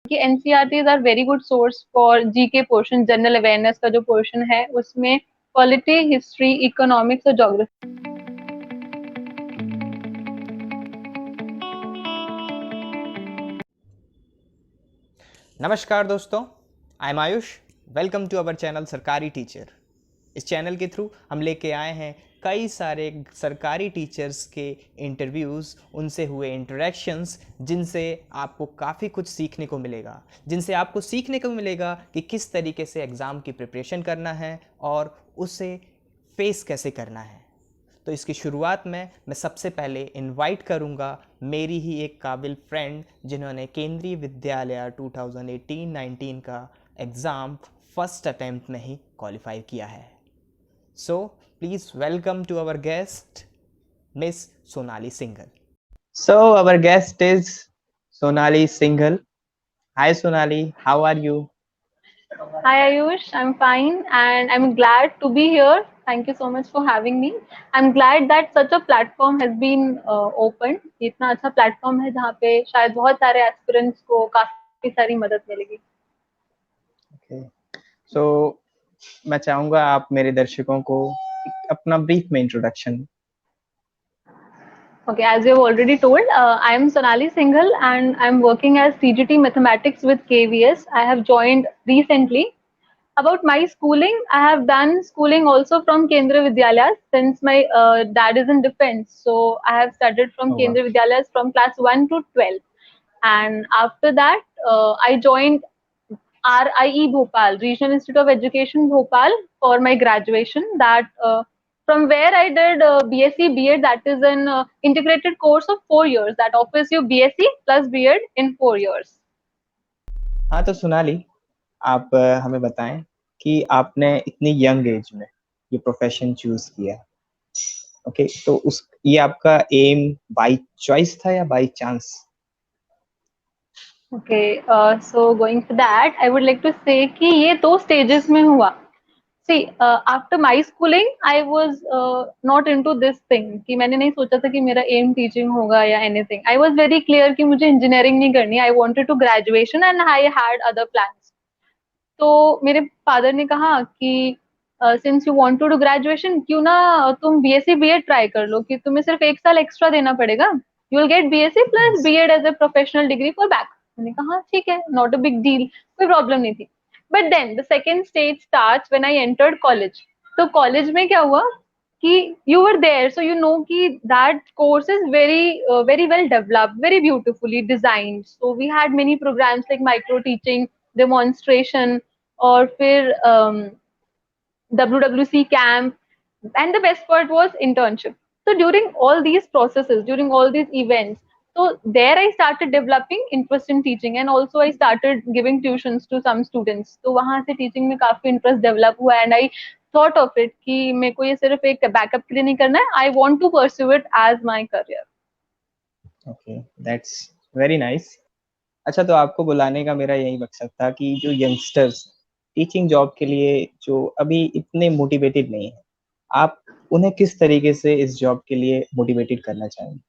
कि NCERTs are very good source for GK portion, general awareness का जो portion है उसमें पॉलिटी, हिस्ट्री, इकोनॉमिक्स और ज्योग्राफी। नमस्कार दोस्तों, I am Ayush. Welcome to our channel Sarkari teacher. इस चैनल के थ्रू हम लेके आए हैं कई सारे सरकारी टीचर्स के इंटरव्यूज़, उनसे हुए इंटरेक्शंस, जिनसे आपको काफ़ी कुछ सीखने को मिलेगा, जिनसे आपको सीखने को मिलेगा कि किस तरीके से एग्ज़ाम की प्रिपरेशन करना है और उसे फेस कैसे करना है। तो इसकी शुरुआत में मैं सबसे पहले इनवाइट करूंगा मेरी ही एक काबिल फ्रेंड जिन्होंने केंद्रीय विद्यालय 2018-19 का एग्ज़ाम फर्स्ट अटेम्प्ट में ही क्वालिफाई किया है। So please welcome to our guest miss Sonali Singhal. So our guest is Sonali Singhal. Hi Sonali, how are you? Hi Ayush, I'm fine and I'm glad to be here. Thank you so much for having me. I'm glad that such a platform has been opened. इतना अच्छा platform है जहाँ पे शायद बहुत सारे aspirants को काफी सारी मदद मिलेगी। Okay. So मैं चाहूंगा आप मेरे दर्शकों को अपना ब्रीफ में introduction. Okay, as you have already told, I am Sonali Singhal and I'm working as CGT Mathematics with KVS. I have joined recently. About my schooling, I have done schooling also from Kendriya Vidyalayas since my dad is in defense. So I have studied from Oh, wow. Kendriya Vidyalayas from class 1 to 12. And after that, I joined RIE Bhopal, Regional Institute of Education Bhopal, for my graduation. From where I did BSc B.Ed, that is an integrated course of 4 years that offers you BSc plus B.Ed in 4 years. हाँ, तो सोनाली आप हमें बताएं कि आपने इतनी young age में ये प्रोफेशन चूज किया। ओके, तो उस ये आपका एम बाय चॉइस था या by chance? Okay, so going for that, I would like to say कि ये दो stages में हुआ. See, after my schooling, I was not into this thing कि मैंने नहीं सोचा था कि मेरा aim teaching होगा या anything. I was very clear कि मुझे engineering नहीं करनी. I wanted to graduation and I had other plans. तो मेरे फादर ने कहा कि since you want to do graduation, क्यों ना तुम BSc B.Ed ट्राई कर लो कि तुम्हें सिर्फ 1 साल एक्स्ट्रा देना पड़ेगा. You will get BSc plus B.Ed as a professional degree for back. मैंने कहा हाँ ठीक है, not a big deal, कोई प्रॉब्लम नहीं थी. But then the second stage starts when I entered college. तो कॉलेज में क्या हुआ कि you were there, so you know कि that course is very well developed, very beautifully designed. So we had many programs like micro teaching, demonstration, और फिर WWC camp, and the best part was internship. So during all these processes, during all these events, so there I started developing interest in teaching and also I started giving tuitions to some students. तो वहाँ से teaching में काफी interest develop हुआ and I thought of it कि मेरे को ये सिर्फ एक बैकअप के लिए नहीं करना है. I want to pursue it as my career. Okay, that's very nice. अच्छा, तो आपको बुलाने का मेरा यही मकसद था कि जो यंगस्टर्स टीचिंग जॉब के लिए जो अभी इतने मोटिवेटेड नहीं है, आप उन्हें किस तरीके से इस जॉब के लिए मोटिवेटेड करना चाहेंगे?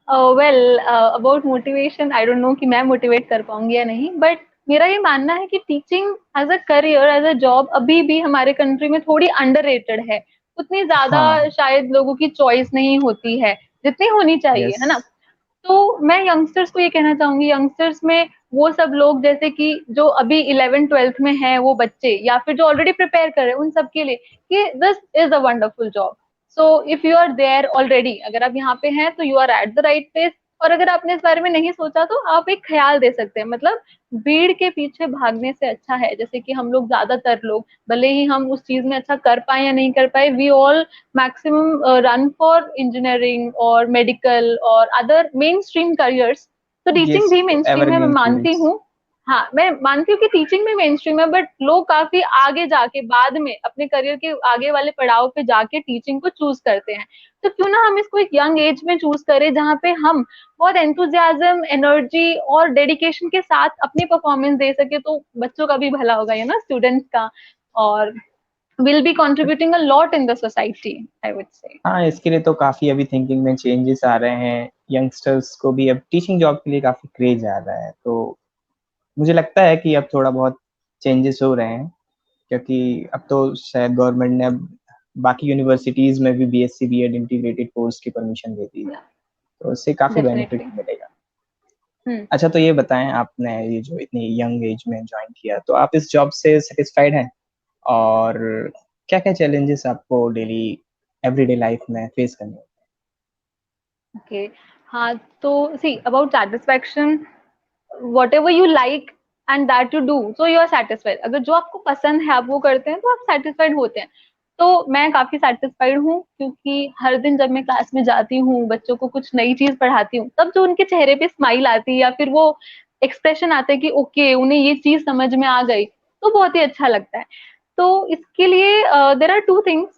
About motivation, I don't know कि मैं मोटिवेट कर पाऊंगी या नहीं, बट मेरा ये मानना है कि teaching as a career, as a job अभी भी हमारे कंट्री में थोड़ी अंडररेटेड है. उतनी ज्यादा हाँ, शायद लोगों की चॉइस नहीं होती है जितनी होनी चाहिए, यस, है ना. तो मैं यंगस्टर्स को ये कहना चाहूंगी, यंगस्टर्स में वो सब लोग जैसे कि जो अभी 11th 12th में हैं वो बच्चे, या फिर जो ऑलरेडी प्रिपेयर कर रहे हैं, उन सब के लिए कि this is a wonderful job. So if you are there already, अगर आप यहाँ पे हैं तो you are at the right place. और अगर आपने इस बारे में नहीं सोचा तो आप एक ख्याल दे सकते हैं. मतलब भीड़ के पीछे भागने से अच्छा है, जैसे कि हम लोग, ज्यादातर लोग, भले ही हम उस चीज में अच्छा कर पाए या नहीं कर पाए, we all maximum run for engineering or medical or other mainstream careers. तो टीचिंग यस, भी मेन स्ट्रीम है, मैं एवरग्रीन मानती फील्ड्स। हूँ. हाँ, मैं मानती हूँ कि टीचिंग भी मेन स्ट्रीम है, बट लोग काफी आगे जाके बाद में अपने करियर के आगे वाले पड़ाव पे जाके टीचिंग को चूज करते हैं. तो क्यों ना हम इसको एक यंग एज में चूज करें जहाँ पे हम बहुत एंथुजियाज्म, एनर्जी और डेडिकेशन के साथ अपनी परफॉर्मेंस दे सके, तो बच्चों का भी भला होगा, ना, स्टूडेंट्स का. और will be contributing a lot in the society, I would say. हाँ, इसके लिए तो काफी अभी थिंकिंग में चेंजेस आ रहे हैं, यंगस्टर्स को भी अब टीचिंग जॉब के लिए काफी क्रेज आ रहा है, तो मुझे लगता है कि अब थोड़ा बहुत चेंजेस हो रहे हैं, क्योंकि अब तो शायद गवर्नमेंट ने अब बाकी यूनिवर्सिटीज में भी बीएससी बीएड इंटीग्रेटेड कोर्स की परमिशन दे दी है, Yeah, तो उससे काफी बेनिफिट definitely. मिलेगा। Hmm. अच्छा, तो ये बताएं, आपने ये जो इतनी यंग एज में ज्वाइन किया, तो आप इस जॉब से सेटिस्फाइड हैं, और क्या क्या चैलेंजेस आपको डेली एवरीडे लाइफ में फेस करने होते Okay. हाँ, तो see about satisfaction, whatever you like and that you do, so you are satisfied. अगर जो आपको पसंद है आप वो करते हैं तो आप satisfied होते हैं। तो मैं काफी satisfied हूँ, क्योंकि हर दिन जब मैं क्लास में जाती हूँ, बच्चों को कुछ नई चीज पढ़ाती हूँ, तब जो उनके चेहरे पे स्माइल आती है या फिर वो एक्सप्रेशन आता है कि ओके उन्हें ये चीज समझ में आ गई, तो बहुत ही अच्छा लगता है। तो इसके लिए देर आर टू थिंग्स,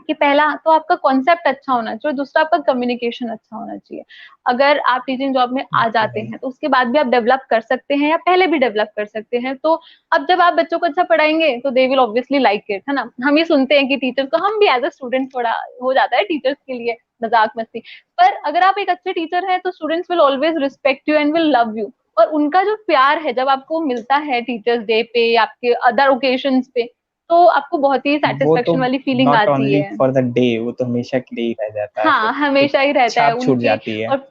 कि पहला तो आपका कॉन्सेप्ट अच्छा होना चाहिए, दूसरा आपका कम्युनिकेशन अच्छा होना चाहिए। अगर आप टीचिंग जॉब में आ जाते हैं? हैं तो उसके बाद भी आप डेवलप कर सकते हैं या पहले भी डेवलप कर सकते हैं। तो अब जब आप बच्चों को अच्छा पढ़ाएंगे तो they will obviously like it, है ना। हम ये सुनते हैं कि टीचर्स को, हम भी एज अ स्टूडेंट थोड़ा हो जाता है टीचर्स के लिए मजाक मस्ती, पर अगर आप एक अच्छे टीचर हैं तो students will always respect you and will love you. और उनका जो प्यार है जब आपको मिलता है टीचर्स डे पे या आपके अदर ओकेजन्स पे, तो आपको बहुत ही वो तो सेटिस्फेक्शन वाली फीलिंग नॉट आती ओनली है। फॉर द डे, वो तो हमेशा के लिए ही रह जाता है, हाँ, फिर एक हमेशा ही रहता है छाप छूट उनके। जाती है। और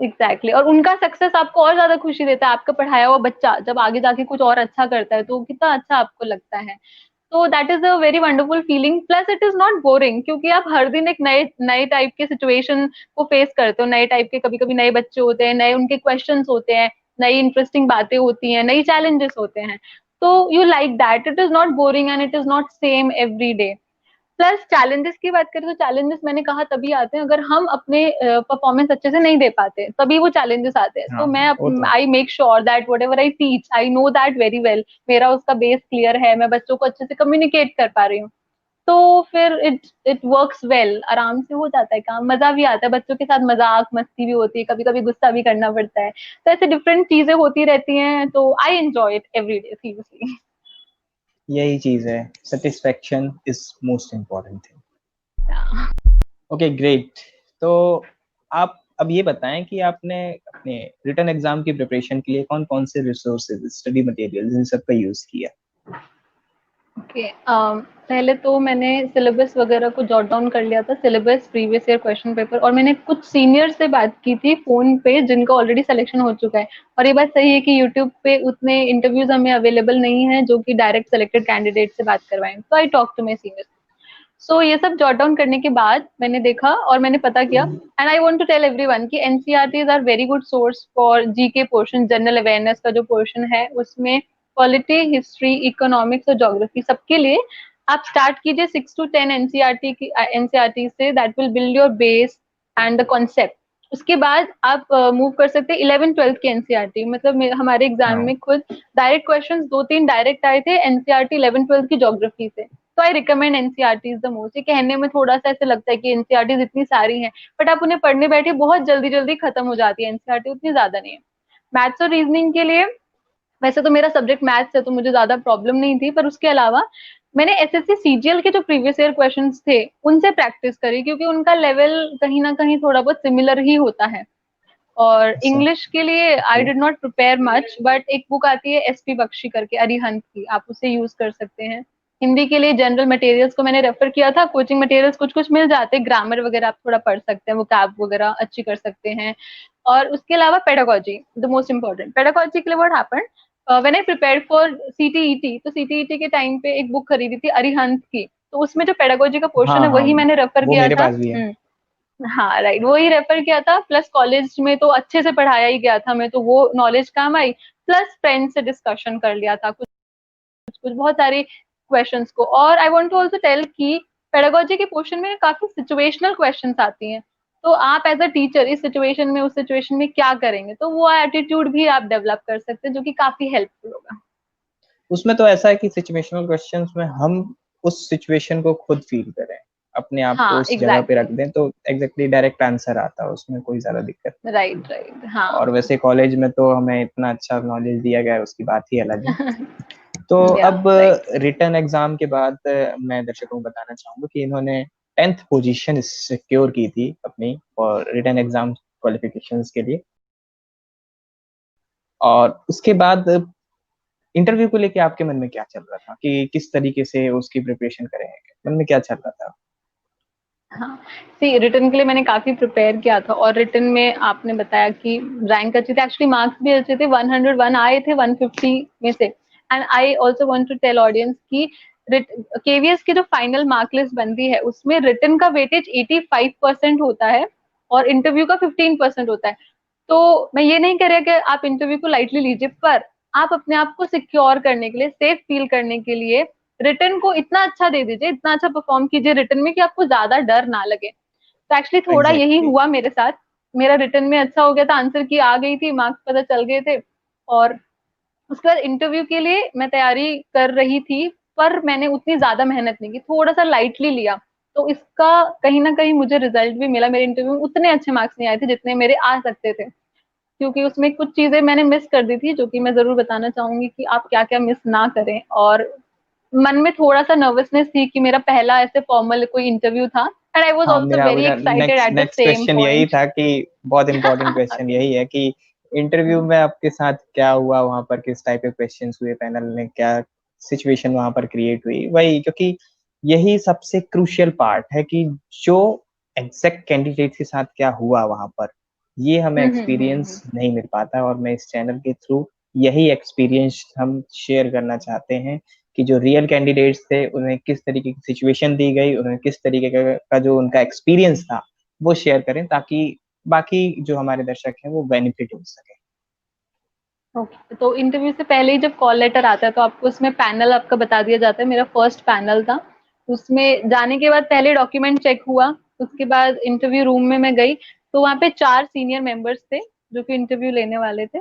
एग्जैक्टली और उनका सक्सेस आपको और ज्यादा खुशी देता है। आपका पढ़ाया हुआ बच्चा जब आगे जाके कुछ और अच्छा करता है तो कितना अच्छा आपको लगता है। तो that is a very wonderful feeling, plus it is not boring, क्योंकि आप हर दिन एक नए नए टाइप के सिचुएशन को फेस करते हो। नए टाइप के, कभी कभी नए बच्चे होते हैं, नए उनके क्वेश्चंस होते हैं, नई इंटरेस्टिंग बातें होती हैं, नई चैलेंजेस होते हैं। तो you like that, it is not boring and it is not same every day. Plus challenges की बात करें तो चैलेंजेस मैंने कहा तभी आते हैं अगर हम अपने परफॉर्मेंस अच्छे से नहीं दे पाते, तभी वो चैलेंजेस आते हैं। हाँ, तो मैं वो तो है। I make sure that what ever I teach I know that very well, मेरा उसका बेस क्लियर है, मैं बच्चों को अच्छे से कम्युनिकेट कर पा रही हूँ। तो फिर इट वर्क्स वेल, आराम से हो जाता है काम, मजा भी आता है, बच्चों के साथ मजाक मस्ती भी होती है, कभी कभी गुस्सा भी करना पड़ता है। तो ऐसे डिफरेंट चीजें होती रहती हैं, तो I enjoy it every day seriously. यही चीज है, satisfaction is most important thing. Okay, great. तो आप अब ये बताएं कि आपने अपने रिटन एग्जाम की प्रिपरेशन के लिए कौन कौन से रिसोर्सेज, स्टडी मटेरियल्स, इन सब का यूज किया? ओके, पहले तो मैंने सिलेबस वगैरह को जॉट डाउन कर लिया था, syllabus, previous year question paper, और मैंने कुछ सीनियर से बात की थी फोन पे जिनका ऑलरेडी सिलेक्शन हो चुका है। और ये बात सही है कि यूट्यूब पे उतने इंटरव्यूज हमें अवेलेबल नहीं है जो कि डायरेक्ट सिलेक्टेड कैंडिडेट से बात करवाएं, तो I talk to my senior. So ये सब जॉट डाउन करने के बाद मैंने देखा और मैंने पता किया, and I want to tell everyone कि NCERTs are very good source for GK portion, general awareness का जो पोर्शन है उसमें पॉलिटी, हिस्ट्री, इकोनॉमिक्स और ज्योग्राफी सबके लिए आप स्टार्ट कीजिए 6 to 10 एनसीईआरटी से, that will build your base and the concept. उसके बाद आप मूव कर सकते हैं 11th-12th के एनसीईआरटी, मतलब हमारे एग्जाम हाँ, में खुद डायरेक्ट क्वेश्चंस 2-3 डायरेक्ट आए थे एनसीईआरटी 11th-12th की ज्योग्राफी से। तो I recommend NCERT is the most. ये कहने में थोड़ा सा ऐसे लगता है कि एनसीईआरटी इतनी सारी हैं, बट आप उन्हें पढ़ने बैठे बहुत जल्दी जल्दी खत्म हो जाती है, एनसीईआरटी उतनी ज्यादा नहीं है। मैथ्स और रीजनिंग के लिए, वैसे तो मेरा सब्जेक्ट मैथ्स है तो मुझे ज्यादा प्रॉब्लम नहीं थी, पर उसके अलावा मैंने एसएससी सीजीएल के जो प्रीवियस ईयर क्वेश्चंस थे उनसे प्रैक्टिस करी, क्योंकि उनका लेवल कहीं ना कहीं थोड़ा बहुत सिमिलर ही होता है। और ऐसा। इंग्लिश के लिए I okay. Did not prepare much, but एक बुक आती है एसपी बख्शी करके, अरिहंत की, आप उसे यूज कर सकते हैं। हिंदी के लिए जनरल मटेरियल्स को मैंने रेफर किया था, कोचिंग मटेरियल्स कुछ कुछ मिल जाते हैं, ग्रामर वगैरह आप थोड़ा पढ़ सकते हैं, वो कैब वगैरह अच्छी कर सकते हैं। और उसके अलावा pedagogy, the most important, pedagogy के लिए what happened, when I prepared for CTET, तो सीटीईटी के टाइम पे एक बुक खरीदी थी अरिहंत की, तो उसमें जो पेडागोजी का हाँ पोर्शन है हाँ, वही मैंने रेफर वो किया मेरे था। पास भी है। हाँ राइट, वो ही रेफर किया था, प्लस कॉलेज में तो अच्छे से पढ़ाया ही गया था, मैं तो वो नॉलेज काम आई। प्लस फ्रेंड से डिस्कशन कर लिया था कुछ कुछ बहुत सारे क्वेश्चंस को। और I want to also tell कि पेडागोजी के पोर्शन में काफी सिचुएशनल क्वेश्चंस आती हैं, तो आप एज अ टीचर इस सिचुएशन में उस सिचुएशन में क्या करेंगे, तो वो एटीट्यूड भी आप डेवलप कर सकते हैं, जो कि काफी हेल्पफुल होगा। उसमें तो ऐसा है कि सिचुएशनल क्वेश्चंस में हम उस सिचुएशन को खुद फील करें, अपने आप को हाँ उस जगह पे रख एग्जैक्टली, दें, तो एग्जैक्टली डायरेक्ट आंसर आता है, उसमें कोई ज्यादा दिक्कत नहीं राइट राइट, है। हाँ। और वैसे कॉलेज में तो हमें इतना अच्छा नॉलेज दिया गया है, उसकी बात ही अलग है। तो या अब राइट। रिटन एग्जाम के बाद मैं दर्शकों को बताना चाहूंगा कि इन्होंने 10th पोजीशन सिक्योर की थी अपनी और रिटन एग्जाम क्वालिफिकेशंस के लिए। और उसके बाद इंटरव्यू को लेके आपके मन में क्या चल रहा था कि किस तरीके से उसकी प्रिपरेशन करेंगे, मन में क्या चल रहा था? हाँ, सी रिटन के लिए मैंने काफ़ी प्रिपेयर किया था और रिटन में आपने बताया कि रैंक अच्छी थी, एक्चुअली मार्क्स भी अच्छे थे, 101 आए थे 150 में से। And I also want to tell audience कि केवीएस की जो फाइनल मार्क लिस्ट बनती है उसमें रिटन का वेटेज 85% होता है और इंटरव्यू का 15% होता है। तो मैं ये नहीं कह रहा कि आप इंटरव्यू को लाइटली लीजिए, पर आप अपने आप को सिक्योर करने के लिए, सेफ फील करने के लिए रिटन को इतना अच्छा दे दीजिए, इतना अच्छा परफॉर्म कीजिए रिटन में कि आपको ज्यादा डर ना लगे। तो एक्चुअली थोड़ा यही एग्जैक्टली। हुआ मेरे साथ। मेरा रिटन में अच्छा हो गया था, आंसर की आ गई थी, मार्क्स पता चल गए थे। और उसके बाद इंटरव्यू के लिए मैं तैयारी कर रही थी, पर मैंने उतनी ज्यादा मेहनत नहीं की, थोड़ा सा लाइटली लिया। तो इसका कहीं ना कहीं मुझे रिजल्ट भी मिला, मेरे इंटरव्यू में उतने अच्छे मार्क्स नहीं आए थे जितने मेरे आ सकते थे, क्योंकि उसमें कुछ चीजें मैंने मिस कर दी थी, जो कि मैं जरूर बताना चाहूंगी कि आप क्या क्या मिस ना करें। और मन में थोड़ा सा नर्वसनेस थी कि मेरा पहला ऐसे फॉर्मल कोई इंटरव्यू था, एंड आई वाज हाँ, आल्सो मेरा वेरी मेरा excited next at the next same question यही पॉइंट। था कि बहुत इंपॉर्टेंट क्वेश्चन यही है कि इंटरव्यू में आपके साथ क्या हुआ, वहां पर किस टाइप के क्वेश्चंस हुए, पैनल में क्या सिचुएशन वहां पर क्रिएट हुई, वही, क्योंकि यही सबसे क्रूशियल पार्ट है कि जो एग्जैक्ट कैंडिडेट के साथ क्या हुआ वहां पर, ये हमें एक्सपीरियंस नहीं मिल पाता। और मैं इस चैनल के थ्रू यही एक्सपीरियंस हम शेयर करना चाहते हैं कि जो रियल कैंडिडेट्स थे उन्हें किस तरीके की सिचुएशन दी गई, उन्हें किस तरीके का जो उनका एक्सपीरियंस था वो शेयर करें, ताकि बाकी जो हमारे दर्शक हैं वो बेनिफिट हो सके। ओके, तो इंटरव्यू से पहले ही जब कॉल लेटर आता है तो आपको उसमें पैनल आपका बता दिया जाता है। मेरा फर्स्ट पैनल था, उसमें जाने के बाद पहले डॉक्यूमेंट चेक हुआ, उसके बाद इंटरव्यू रूम में मैं गई, तो वहाँ पे 4 सीनियर मेंबर्स थे जो कि इंटरव्यू लेने वाले थे।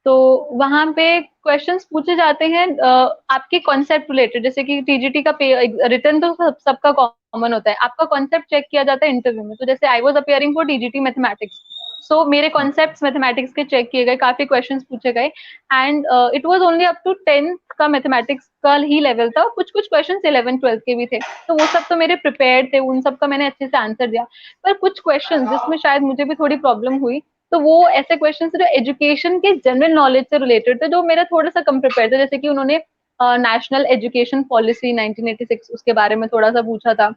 तो वहां पे क्वेश्चंस पूछे जाते हैं आपके कॉन्सेप्ट रिलेटेड, जैसे कि टीजीटी का रिटर्न तो सबका कॉमन होता है, आपका कॉन्सेप्ट चेक किया जाता है इंटरव्यू में। तो जैसे I was appearing for TGT mathematics, so मेरे कॉन्सेप्ट्स मैथमेटिक्स के चेक किए गए, काफी क्वेश्चंस पूछे गए। And it was only up to 10th का मैथमेटिक्स का ही लेवल था, कुछ कुछ क्वेश्चंस 11th 12th के भी थे, तो वो सब तो मेरे प्रिपेयर्ड थे, उन सब का मैंने अच्छे से आंसर दिया। पर कुछ क्वेश्चन जिसमें शायद मुझे भी थोड़ी प्रॉब्लम हुई, तो वो ऐसे क्वेश्चन जो एजुकेशन के जनरल नॉलेज से रिलेटेड थे, जो मेरा थोड़ा सा कम प्रिपेयर था। जैसे कि उन्होंने नेशनल एजुकेशन पॉलिसी 1986 उसके बारे में थोड़ा सा पूछा था।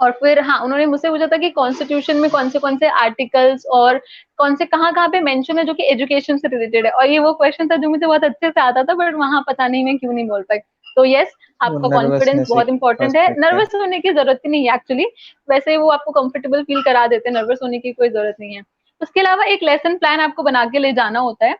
और फिर हाँ, उन्होंने मुझसे पूछा था कि कॉन्स्टिट्यूशन में कौन से आर्टिकल्स और कौन से कहाँ कहाँ पे मेंशन है जो कि एजुकेशन से रिलेटेड है। और ये वो क्वेश्चन था जो मुझे बहुत अच्छे से आता था, बट वहां पता नहीं मैं क्यों नहीं बोल पाई। तो यस, वो आपका कॉन्फिडेंस नर्वसनेस बहुत एक इंपॉर्टेंट है, एस्पेक्ट है। नर्वस होने की जरूरत ही नहीं है एक्चुअली। वैसे वो आपको कंफर्टेबल फील करा देते हैं, नर्वस होने की कोई जरूरत नहीं है। उसके अलावा एक लेसन प्लान आपको बना के ले जाना होता है,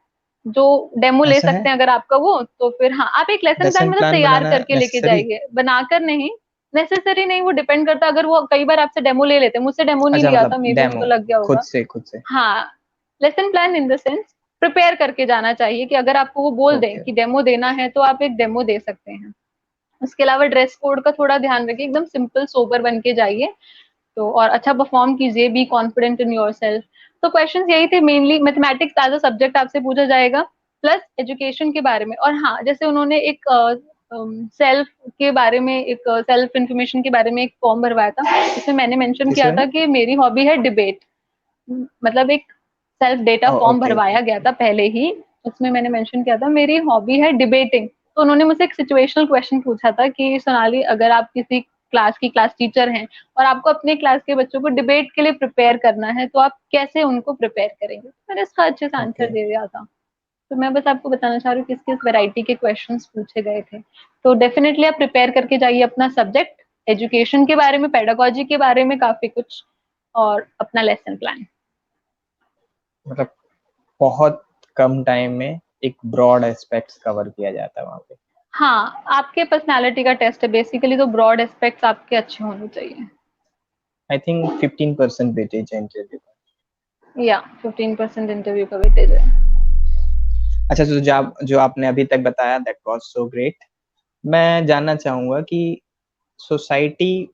जो डेमो ले ऐसा है? सकते हैं अगर आपका वो, तो फिर हाँ, आप एक लेसन प्लान लेसन मतलब प्लान तैयार बनाना करके लेके नेसेसरी? जाइए, बनाकर नहीं। नेसेसरी नहीं, वो डिपेंड करता है, अगर वो कई बार आपसे डेमो ले लेते हैं, मुझसे डेमो नहीं अच्छा, लिया मतलब था, मे बी डेमो उनको लग गया खुद होगा। से खुद से। हाँ, lesson plan in the sense prepare करके जाना चाहिए कि अगर आपको वो बोल दें ओके। कि डेमो देना है तो आप एक डेमो दे सकते हैं। उसके अलावा ड्रेस कोड का थोड़ा ध्यान रखिए, एकदम सिंपल सोबर बन के जाइए। तो और अच्छा परफॉर्म कीजिए, be confident in yourself. तो क्वेश्चन यही थे mainly, mathematics as a subject आपसे पूछा जाएगा, प्लस एजुकेशन के बारे में। और हाँ, जैसे उन्होंने एक सेल्फ के बारे में, एक सेल्फ इंफॉर्मेशन के बारे में एक फॉर्म भरवाया था, इसमें मैंने मेंशन किया किसमें? था कि मेरी हॉबी है डिबेट। मतलब एक self data form okay okay भरवाया गया ओके। था पहले ही, उसमें मैंने मेंशन किया था मेरी हॉबी है डिबेटिंग। तो उन्होंने मुझसे एक सिचुएशनल क्वेश्चन पूछा था कि सोनाली, अगर आप किसी क्लास की क्लास टीचर हैं और आपको अपने क्लास के बच्चों को डिबेट के लिए प्रिपेयर करना है, तो आप कैसे उनको प्रिपेयर करेंगे? मैंने इसका अच्छे से आंसर ओके, दे दिया था। तो मैं बस आपको बताना चाह रही हूँ किस किस वैरायटी के क्वेश्चंस पूछे गए थे। तो डेफिनेटली आप प्रिपेयर करके जाइए अपना सब्जेक्ट, एजुकेशन के बारे में, पेडागोजी के बारे में काफी कुछ, और अपना लेसन प्लान। मतलब बहुत कम टाइम में एक ब्रॉड एस्पेक्ट्स कवर किया जाता है वहाँ पे। हाँ, आपके पर्सनैलिटी का टेस्ट है बेसिकली, तो ब्रॉड एस्पेक्ट्स आपके अच्छे होने चाहिए। आई थिंक 15% वेटेज है इंटरव्यू। या 15% इंटरव्यू का वेटेज है। अच्छा, तो जो आपने अभी तक बताया दैट वाज सो ग्रेट। मैं जानना चाहूंगा कि सोसाइटी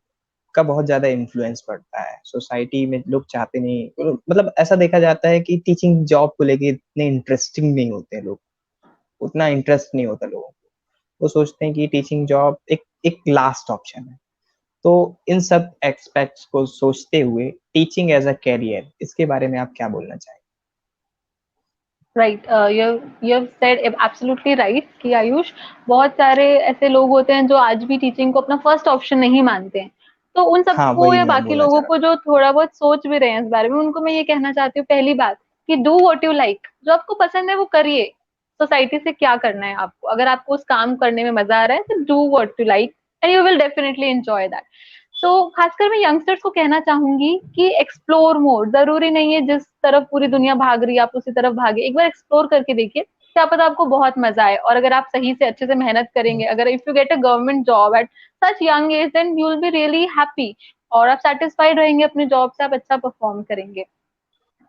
का बहुत ज्यादा इन्फ्लुएंस पड़ता है, सोसाइटी में लोग चाहते नहीं, मतलब ऐसा देखा जाता है कि टीचिंग जॉब को लेके इतने इंटरेस्टिंग नहीं होते लोग, उतना इंटरेस्ट नहीं होता लोगों को। वो सोचते हैं कि टीचिंग जॉब एक एक लास्ट ऑप्शन है। तो इन सब एस्पेक्ट्स को सोचते हुए टीचिंग एज अ कैरियर, इसके बारे में आप क्या बोलना चाहेंगे? Right, you have said absolutely right कि आयुष, बहुत सारे ऐसे लोग होते हैं जो आज भी टीचिंग को अपना फर्स्ट ऑप्शन नहीं मानते हैं। तो उन हाँ, सबको वही या मैं बाकी बोलना चाह लोगों रहा को जो थोड़ा बहुत सोच भी रहे हैं इस बारे में, उनको मैं ये कहना चाहती हूँ, पहली बात कि डू व्हाट यू लाइक। जो आपको पसंद है वो करिए। सोसाइटी से क्या करना है आपको? अगर आपको उस काम करने में मजा आ रहा है तो do what you like and you will definitely enjoy that. तो खासकर मैं यंगस्टर्स को कहना चाहूंगी कि एक्सप्लोर मोर। जरूरी नहीं है जिस तरफ पूरी दुनिया भाग रही है आप उसी तरफ भागे, एक बार एक्सप्लोर करके देखिए, क्या पता आपको बहुत मजा आए। और अगर आप सही से अच्छे से मेहनत करेंगे, हूँ। अगर if you get a government job at such young age, then you will be really happy और आप सेटिस्फाइड रहेंगे अपने जॉब से, आप अच्छा परफॉर्म करेंगे।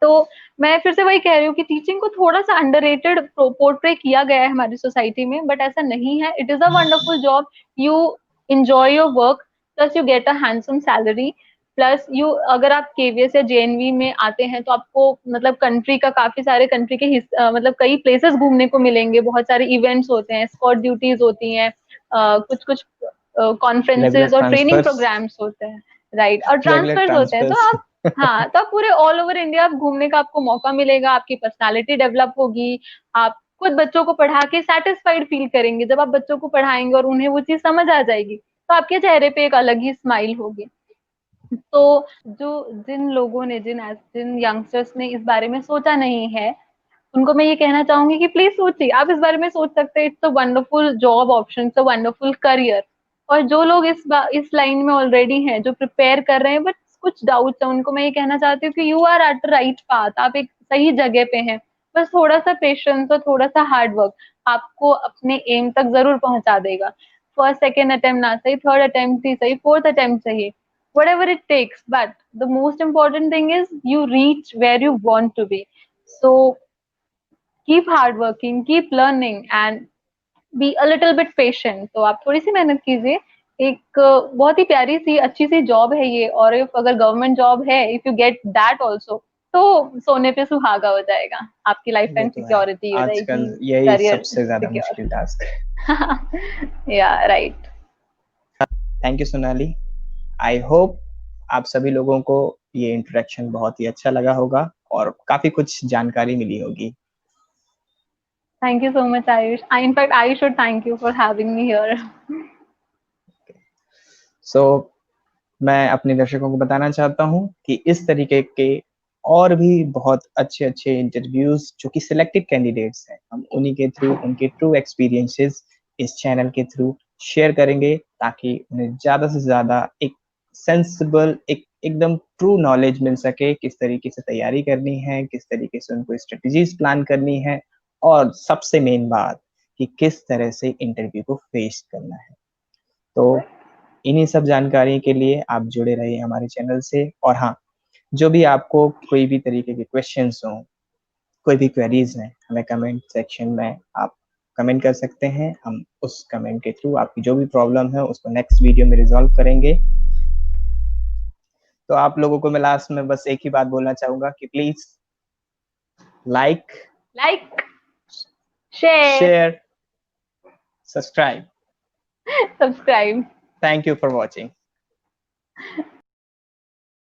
तो मैं फिर से वही कह रही हूँ कि टीचिंग को थोड़ा सा अंडररेटेड पोर्ट्रे किया गया है हमारी सोसाइटी में, बट ऐसा नहीं है। It is a wonderful job. You enjoy your work, plus you get a handsome salary, plus you, अगर आप केवीएस या जेएनवी में आते हैं तो आपको मतलब कंट्री का, काफी सारे कंट्री के मतलब कई प्लेसेस घूमने को मिलेंगे, बहुत सारे इवेंट्स होते हैं, स्कॉट ड्यूटीज होती हैं, कुछ कुछ रेगुलर कॉन्फ्रेंसेस और ट्रेनिंग ट्रांसफर्स। प्रोग्राम्स होते हैं। राइट, और रेगुलर ट्रांसफर्स होते हैं। तो ट्रांसफर्स। आप, हाँ, तो आप पूरे ऑल ओवर इंडिया आप घूमने का आपको मौका मिलेगा, आपकी पर्सनालिटी डेवलप होगी, आप खुद बच्चों को पढ़ा के सेटिस्फाइड फील करेंगे। जब आप बच्चों को पढ़ाएंगे और उन्हें वो चीज समझ आ जाएगी, तो आपके चेहरे पे एक अलग ही स्माइल होगी। तो जो जिन लोगों ने, जिन यंगस्टर्स ने इस बारे में सोचा नहीं है, उनको मैं ये कहना चाहूंगी कि प्लीज सोचिए। आप इस बारे में सोच सकते हैं। It's a wonderful job option, it's a wonderful career. और जो लोग इस लाइन में ऑलरेडी हैं, जो प्रिपेयर कर रहे हैं बट कुछ डाउट्स है, उनको मैं ये कहना चाहती हूँ कि you are at the right path, आप एक सही जगह पे हैं। बस थोड़ा सा पेशेंस और थोड़ा सा हार्ड वर्क आपको अपने एम तक जरूर पहुंचा देगा। फर्स्ट सेकेंड अटेम्प्ट ना सही, थर्ड अटेम्प्ट ही सही, फोर्थ अटेम्प्ट सही, whatever it takes, but the most important thing is you reach where you want to be. So keep hard working, keep learning and be a little bit patient. तो आप थोड़ी सी मेहनत कीजिए। एक बहुत ही प्यारी सी अच्छी सी जॉब है ये, और इफ अगर गवर्नमेंट जॉब है, if you get that also, तो सोने पे सुहागा हो जाएगा, आपकी लाइफ वो टाइम तो है, सिक्योरिटी हो आजकल जाएगी, यही करियर सबसे ज्यादा सिक्योर। मुश्किल टास्क या राइट। है। Thank you Sonali. I hope आप सभी लोगों को ये इंट्रोडक्शन बहुत ही अच्छा लगा होगा और काफी कुछ जानकारी मिली होगी। Thank you so much Ayush. In fact I should thank you for having me here. So मैं अपने दर्शकों को बताना चाहता हूँ कि इस तरीके के और भी बहुत अच्छे अच्छे इंटरव्यूज जो कि सिलेक्टेड कैंडिडेट्स हैं, हम उन्हीं के थ्रू उनके ट्रू एक्सपीरियंसेस इस चैनल के थ्रू शेयर करेंगे, ताकि उन्हें ज्यादा से ज्यादा एक सेंसिबल, एक एकदम ट्रू नॉलेज मिल सके, किस तरीके से तैयारी करनी है, किस तरीके से उनको स्ट्रेटजीज प्लान करनी है, और सबसे मेन बात कि किस तरह से इंटरव्यू को फेस करना है। तो इन्हीं सब जानकारी के लिए आप जुड़े रहिए हमारे चैनल से। और हाँ, जो भी आपको कोई भी तरीके के क्वेश्चंस हों, कोई भी क्वेरीज हैं, हमें कमेंट सेक्शन में आप कमेंट कर सकते हैं। हम उस कमेंट के थ्रू आपकी जो भी प्रॉब्लम है उसको नेक्स्ट वीडियो में रिजॉल्व करेंगे। तो आप लोगों को मैं लास्ट में बस एक ही बात बोलना चाहूंगा कि please like, like, share, share, subscribe. Subscribe. Thank you for watching.